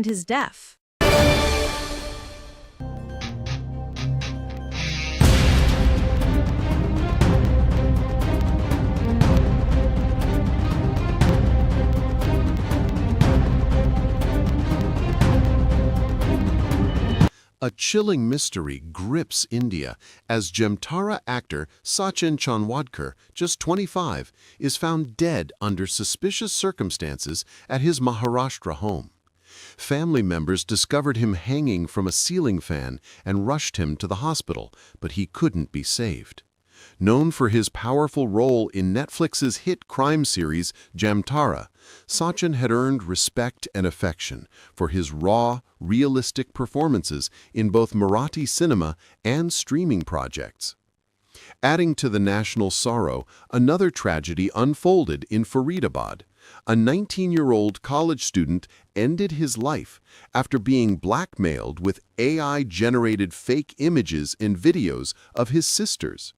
his death. A chilling mystery grips India as Jamtara actor Sachin Chanwadkar, just 25, is found dead under suspicious circumstances at his Maharashtra home. Family members discovered him hanging from a ceiling fan and rushed him to the hospital, but he couldn't be saved. Known for his powerful role in Netflix's hit crime series Jamtara, Sachin had earned respect and affection for his raw, realistic performances in both Marathi cinema and streaming projects. Adding to the national sorrow, another tragedy unfolded in Faridabad. A 19-year-old college student ended his life after being blackmailed with AI-generated fake images and videos of his sisters.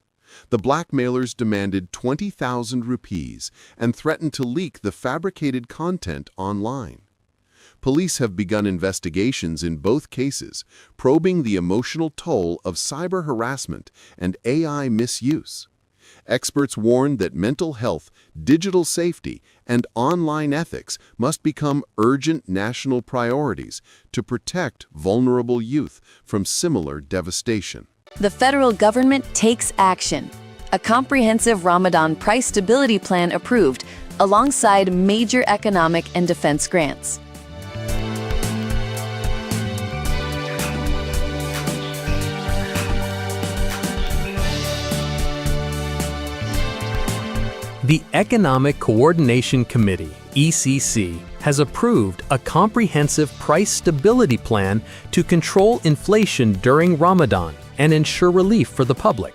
The blackmailers demanded 20,000 rupees and threatened to leak the fabricated content online. Police have begun investigations in both cases, probing the emotional toll of cyber harassment and AI misuse. Experts warn that mental health, digital safety, and online ethics must become urgent national priorities to protect vulnerable youth from similar devastation. The federal government takes action. A comprehensive Ramadan price stability plan approved, alongside major economic and defense grants. The Economic Coordination Committee, ECC, has approved a comprehensive price stability plan to control inflation during Ramadan and ensure relief for the public.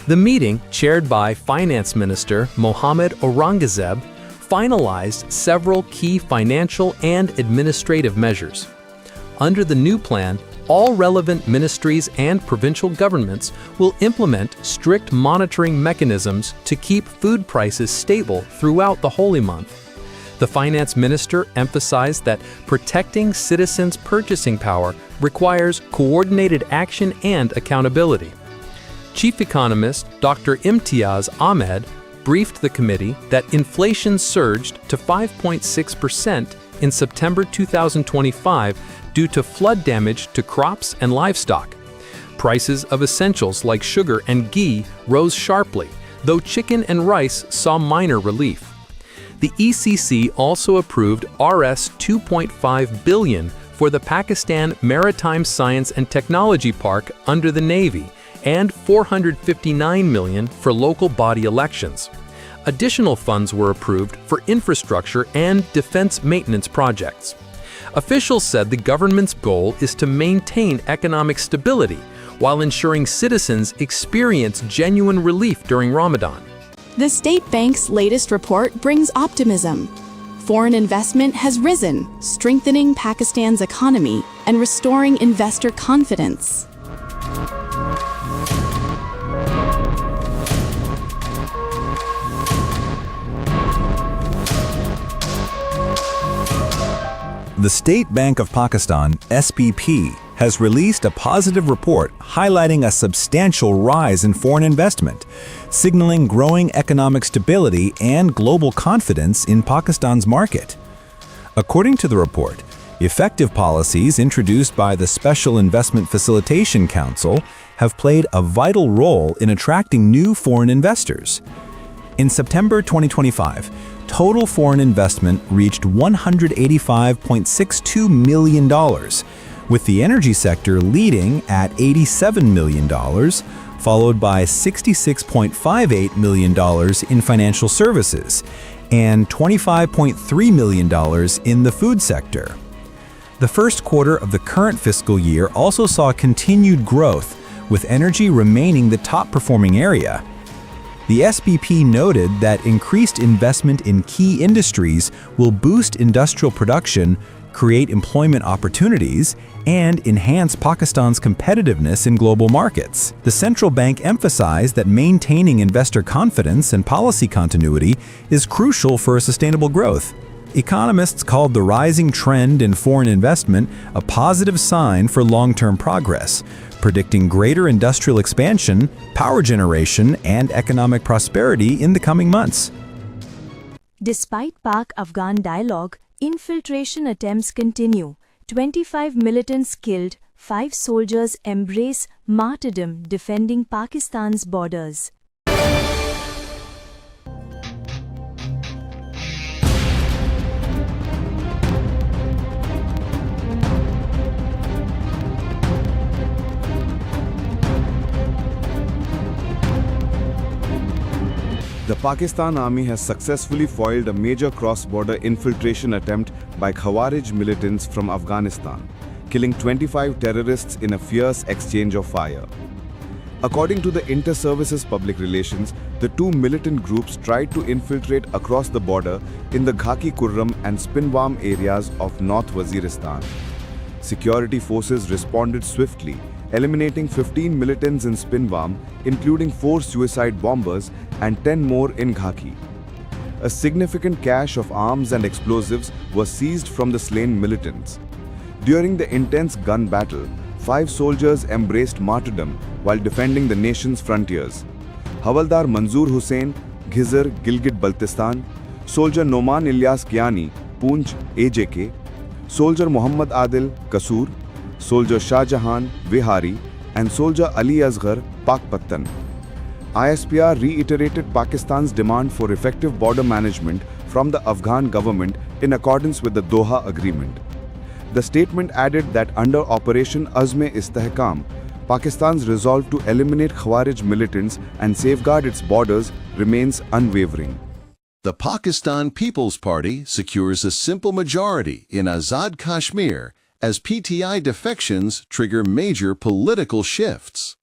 The meeting, chaired by Finance Minister Mohammad Aurangzeb, finalized several key financial and administrative measures. Under the new plan, all relevant ministries and provincial governments will implement strict monitoring mechanisms to keep food prices stable throughout the holy month. The finance minister emphasized that protecting citizens' purchasing power requires coordinated action and accountability. Chief economist Dr. Imtiaz Ahmed briefed the committee that inflation surged to 5.6% in September 2025 due to flood damage to crops and livestock. Prices of essentials like sugar and ghee rose sharply, though chicken and rice saw minor relief. The ECC also approved Rs 2.5 billion for the Pakistan Maritime Science and Technology Park under the Navy and 459 million for local body elections. Additional funds were approved for infrastructure and defense maintenance projects. Officials said the government's goal is to maintain economic stability while ensuring citizens experience genuine relief during Ramadan. The State Bank's latest report brings optimism. Foreign investment has risen, strengthening Pakistan's economy and restoring investor confidence. The State Bank of Pakistan, SBP, has released a positive report highlighting a substantial rise in foreign investment, signaling growing economic stability and global confidence in Pakistan's market. According to the report, effective policies introduced by the Special Investment Facilitation Council have played a vital role in attracting new foreign investors. In September 2025, total foreign investment reached $185.62 million, with the energy sector leading at $87 million, followed by $66.58 million in financial services and $25.3 million in the food sector. The first quarter of the current fiscal year also saw continued growth, with energy remaining the top-performing area. The SBP noted that increased investment in key industries will boost industrial production, create employment opportunities, and enhance Pakistan's competitiveness in global markets. The central bank emphasized that maintaining investor confidence and policy continuity is crucial for sustainable growth. economists called the rising trend in foreign investment a positive sign for long-term progress, predicting greater industrial expansion, power generation, and economic prosperity in the coming months. Despite Pak-Afghan dialogue, infiltration attempts continue. 25 militants killed, 5 soldiers embrace martyrdom defending Pakistan's borders. The Pakistan Army has successfully foiled a major cross-border infiltration attempt by Khawarij militants from Afghanistan, killing 25 terrorists in a fierce exchange of fire. According to the Inter-Services Public Relations, the two militant groups tried to infiltrate across the border in the Ghaki Kurram and Spinwam areas of North Waziristan. Security forces responded swiftly, eliminating 15 militants in Spinwam, including 4 suicide bombers and 10 more in Ghaki. A significant cache of arms and explosives was seized from the slain militants. During the intense gun battle, 5 soldiers embraced martyrdom while defending the nation's frontiers. Havaldar Manzoor Hussain, Ghizar, Gilgit-Baltistan; Soldier Noman Ilyas Kiani, Poonch, AJK; Soldier Muhammad Adil, Kasur; Soldier Shah Jahan, Vihari; and Soldier Ali Asghar, Pakpattan. ISPR reiterated Pakistan's demand for effective border management from the Afghan government in accordance with the Doha Agreement. The statement added that under Operation Azm-e-Istehkam, Pakistan's resolve to eliminate Khawarij militants and safeguard its borders remains unwavering. The Pakistan People's Party secures a simple majority in Azad Kashmir as PTI defections trigger major political shifts.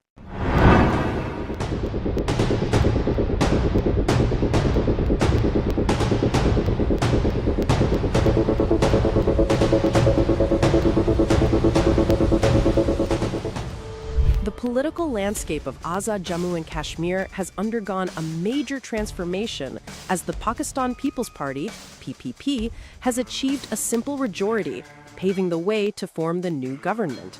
The political landscape of Azad Jammu and Kashmir has undergone a major transformation as the Pakistan People's Party, PPP, has achieved a simple majority, paving the way to form the new government.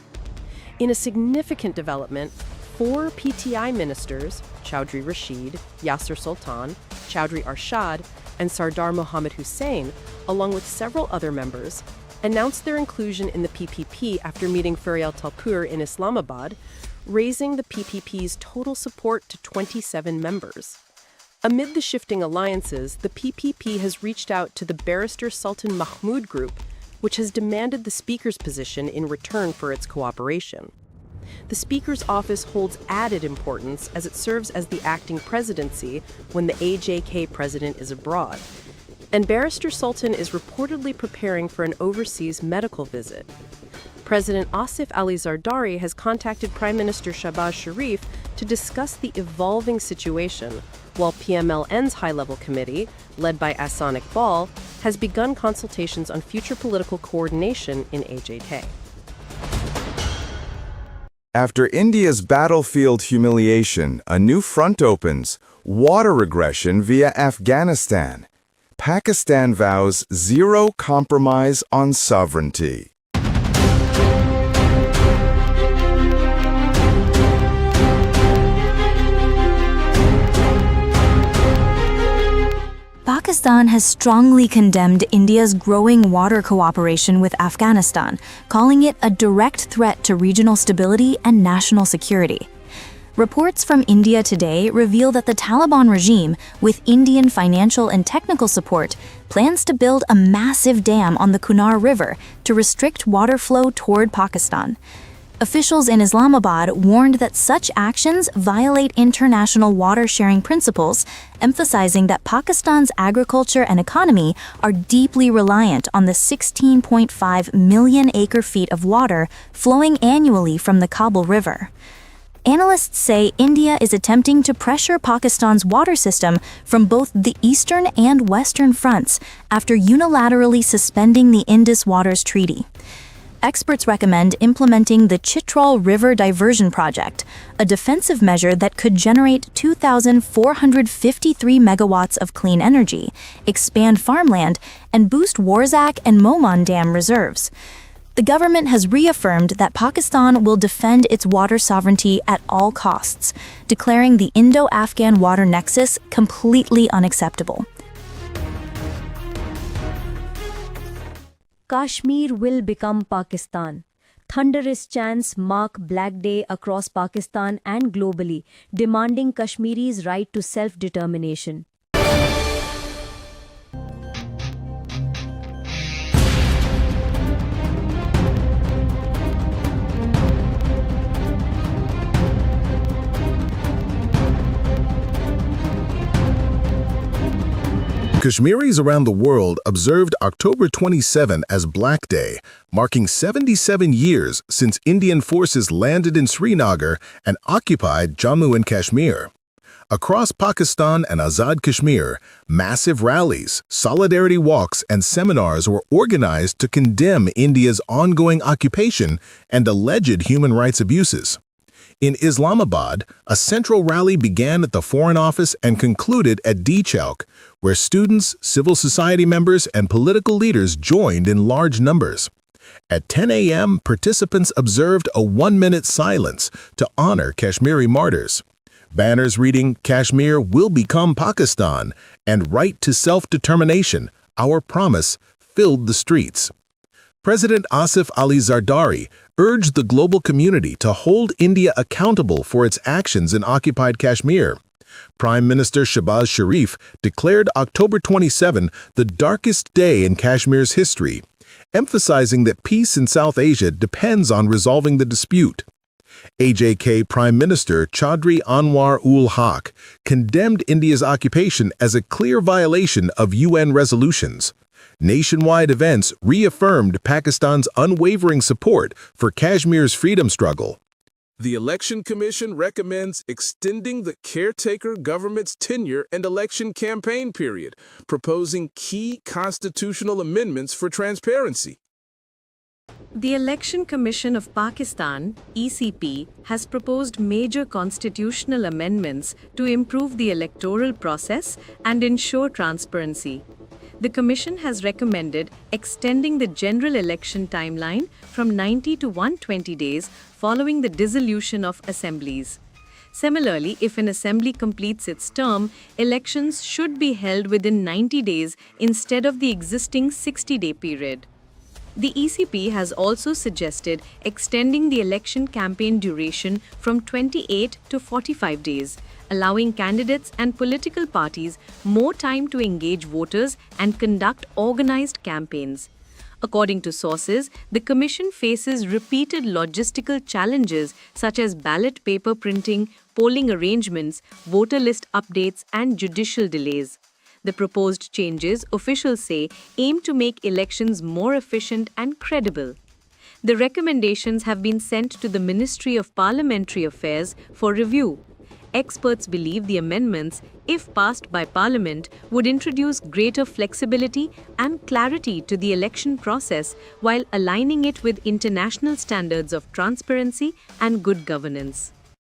In a significant development, 4 PTI ministers, Chowdhury Rashid, Yasir Sultan, Chowdhury Arshad, and Sardar Mohammad Hussain, along with several other members, announced their inclusion in the PPP after meeting Farial Talpur in Islamabad, raising the PPP's total support to 27 members. Amid the shifting alliances, the PPP has reached out to the Barrister Sultan Mahmood Group, which has demanded the Speaker's position in return for its cooperation. The Speaker's office holds added importance as it serves as the acting presidency when the AJK president is abroad, and Barrister Sultan is reportedly preparing for an overseas medical visit. President Asif Ali Zardari has contacted Prime Minister Shahbaz Sharif to discuss the evolving situation, while PMLN's high-level committee, led by Ahsan Iqbal, has begun consultations on future political coordination in AJK. After India's battlefield humiliation, a new front opens: water regression via Afghanistan. Pakistan vows zero compromise on sovereignty. Pakistan has strongly condemned India's growing water cooperation with Afghanistan, calling it a direct threat to regional stability and national security. Reports from India Today reveal that the Taliban regime, with Indian financial and technical support, plans to build a massive dam on the Kunar River to restrict water flow toward Pakistan. Officials in Islamabad warned that such actions violate international water-sharing principles, emphasizing that Pakistan's agriculture and economy are deeply reliant on the 16.5 million acre-feet of water flowing annually from the Kabul River. Analysts say India is attempting to pressure Pakistan's water system from both the eastern and western fronts after unilaterally suspending the Indus Waters Treaty. experts recommend implementing the Chitral River Diversion Project, a defensive measure that could generate 2,453 megawatts of clean energy, expand farmland, and boost Warzak and Moman Dam reserves. The government has reaffirmed that Pakistan will defend its water sovereignty at all costs, declaring the Indo-Afghan water nexus completely unacceptable. Kashmir will become Pakistan. Thunderous chants mark Black Day across Pakistan and globally, demanding Kashmiris' right to self-determination. Kashmiris around the world observed October 27 as Black Day, marking 77 years since Indian forces landed in Srinagar and occupied Jammu and Kashmir. Across Pakistan and Azad Kashmir, massive rallies, solidarity walks, and seminars were organized to condemn India's ongoing occupation and alleged human rights abuses. In Islamabad, a central rally began at the Foreign Office and concluded at D Chowk, where students, civil society members, and political leaders joined in large numbers. At 10 a.m., participants observed a 1-minute silence to honor Kashmiri martyrs. Banners reading "Kashmir will become Pakistan" and "Right to Self-Determination, Our Promise" filled the streets. President Asif Ali Zardari urged the global community to hold India accountable for its actions in occupied Kashmir. Prime Minister Shehbaz Sharif declared October 27 the darkest day in Kashmir's history, emphasizing that peace in South Asia depends on resolving the dispute. AJK Prime Minister Chaudhry Anwar ul Haq condemned India's occupation as a clear violation of UN resolutions. Nationwide events reaffirmed Pakistan's unwavering support for Kashmir's freedom struggle. The Election Commission recommends extending the caretaker government's tenure and election campaign period, proposing key constitutional amendments for transparency. The Election Commission of Pakistan, ECP, has proposed major constitutional amendments to improve the electoral process and ensure transparency. The Commission has recommended extending the general election timeline from 90 to 120 days following the dissolution of assemblies. Similarly, if an assembly completes its term, elections should be held within 90 days instead of the existing 60-day period. The ECP has also suggested extending the election campaign duration from 28 to 45 days, allowing candidates and political parties more time to engage voters and conduct organized campaigns. According to sources, the Commission faces repeated logistical challenges such as ballot paper printing, polling arrangements, voter list updates, and judicial delays. The proposed changes, officials say, aim to make elections more efficient and credible. The recommendations have been sent to the Ministry of Parliamentary Affairs for review. Experts believe the amendments, if passed by Parliament, would introduce greater flexibility and clarity to the election process while aligning it with international standards of transparency and good governance.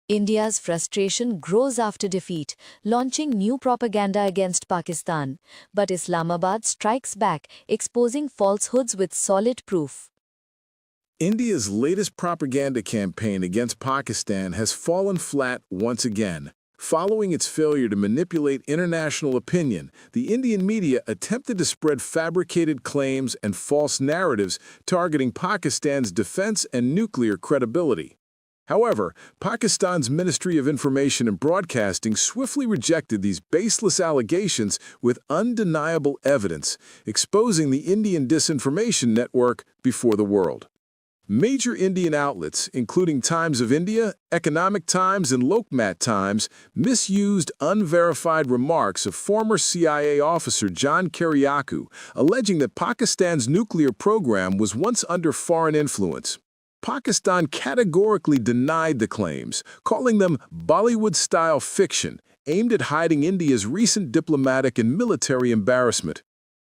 India's frustration grows after defeat, launching new propaganda against Pakistan. But Islamabad strikes back, exposing falsehoods with solid proof. India's latest propaganda campaign against Pakistan has fallen flat once again. Following its failure to manipulate international opinion, the Indian media attempted to spread fabricated claims and false narratives targeting Pakistan's defense and nuclear credibility. However, Pakistan's Ministry of Information and Broadcasting swiftly rejected these baseless allegations with undeniable evidence, exposing the Indian disinformation network before the world. Major Indian outlets, including Times of India, Economic Times, and Lokmat Times, misused unverified remarks of former CIA officer John Kiriakou, alleging that Pakistan's nuclear program was once under foreign influence. Pakistan categorically denied the claims, calling them Bollywood-style fiction aimed at hiding India's recent diplomatic and military embarrassment.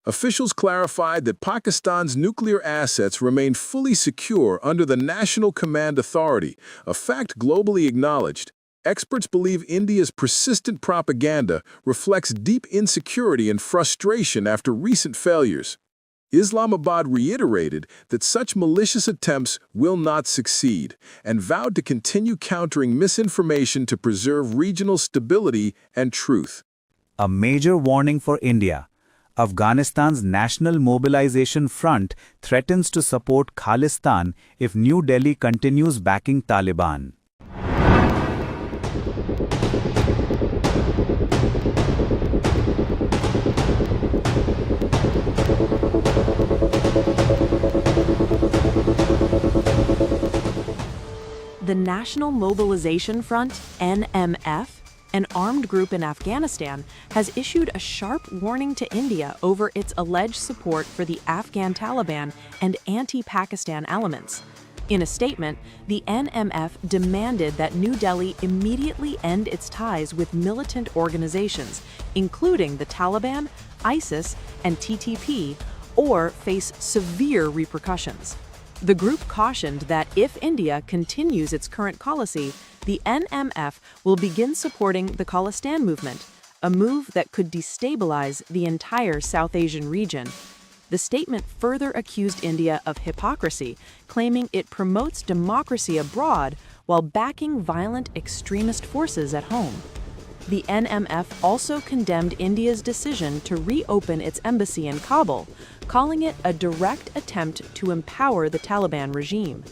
Officials clarified that Pakistan's nuclear assets remain fully secure under the National Command Authority, a fact globally acknowledged. Experts believe India's persistent propaganda reflects deep insecurity and frustration after recent failures. Islamabad reiterated that such malicious attempts will not succeed and vowed to continue countering misinformation to preserve regional stability and truth. A major warning for India. Afghanistan's National Mobilization Front threatens to support Khalistan if New Delhi continues backing Taliban. The National Mobilization Front, NMF, an armed group in Afghanistan, has issued a sharp warning to India over its alleged support for the Afghan Taliban and anti-Pakistan elements. In a statement, the NMF demanded that New Delhi immediately end its ties with militant organizations, including the Taliban, ISIS, and TTP, or face severe repercussions. The group cautioned that if India continues its current policy, the NMF will begin supporting the Khalistan movement, a move that could destabilize the entire South Asian region. The statement further accused India of hypocrisy, claiming it promotes democracy abroad while backing violent extremist forces at home. The NMF also condemned India's decision to reopen its embassy in Kabul, calling it a direct attempt to empower the Taliban regime.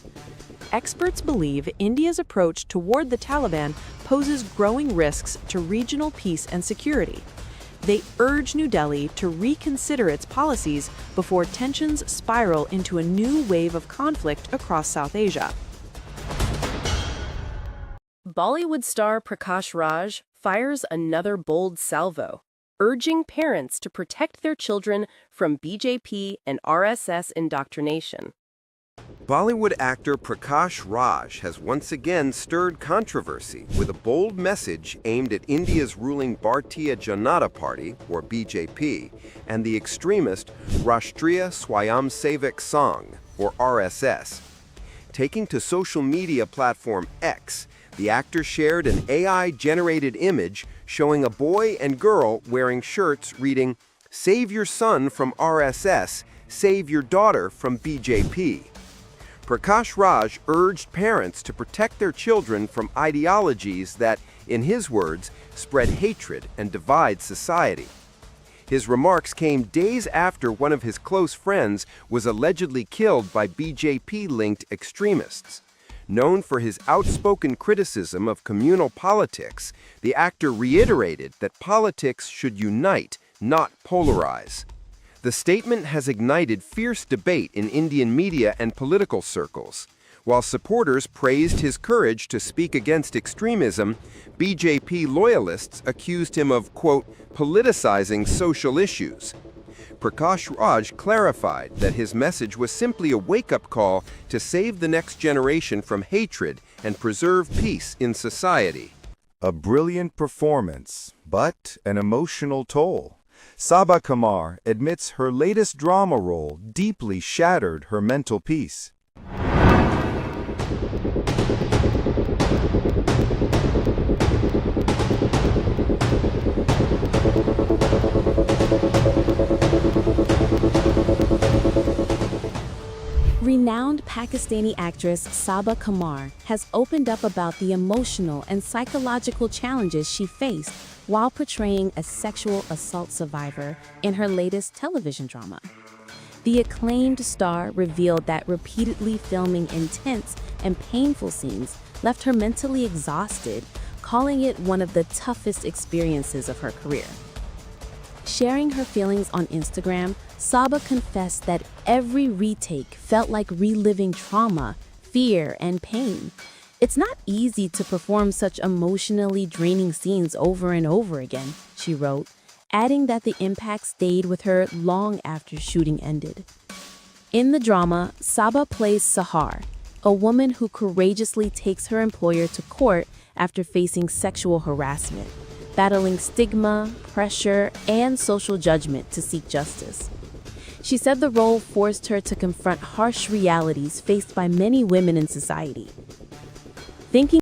Experts believe India's approach toward the Taliban poses growing risks to regional peace and security. They urge New Delhi to reconsider its policies before tensions spiral into a new wave of conflict across South Asia. Bollywood star Prakash Raj fires another bold salvo, urging parents to protect their children from BJP and RSS indoctrination. Bollywood actor Prakash Raj has once again stirred controversy with a bold message aimed at India's ruling Bharatiya Janata Party, or BJP, and the extremist Rashtriya Swayamsevak Sangh, or RSS. Taking to social media platform X, the actor shared an AI-generated image showing a boy and girl wearing shirts reading, "Save your son from RSS, save your daughter from BJP." Prakash Raj urged parents to protect their children from ideologies that, in his words, spread hatred and divide society. His remarks came days after one of his close friends was allegedly killed by BJP-linked extremists. Known for his outspoken criticism of communal politics, the actor reiterated that politics should unite, not polarize. The statement has ignited fierce debate in Indian media and political circles. While supporters praised his courage to speak against extremism, BJP loyalists accused him of, quote, politicizing social issues. Prakash Raj clarified that his message was simply a wake-up call to save the next generation from hatred and preserve peace in society. A brilliant performance, but an emotional toll. Saba Kamar admits her latest drama role deeply shattered her mental peace. Renowned Pakistani actress Saba Kamar has opened up about the emotional and psychological challenges she faced while portraying a sexual assault survivor in her latest television drama. The acclaimed star revealed that repeatedly filming intense and painful scenes left her mentally exhausted, calling it one of the toughest experiences of her career. Sharing her feelings on Instagram, Saba confessed that every retake felt like reliving trauma, fear, and pain. It's not easy to perform such emotionally draining scenes over and over again, she wrote, adding that the impact stayed with her long after shooting ended. In the drama, Saba plays Sahar, a woman who courageously takes her employer to court after facing sexual harassment, battling stigma, pressure, and social judgment to seek justice. She said the role forced her to confront harsh realities faced by many women in society. Thinking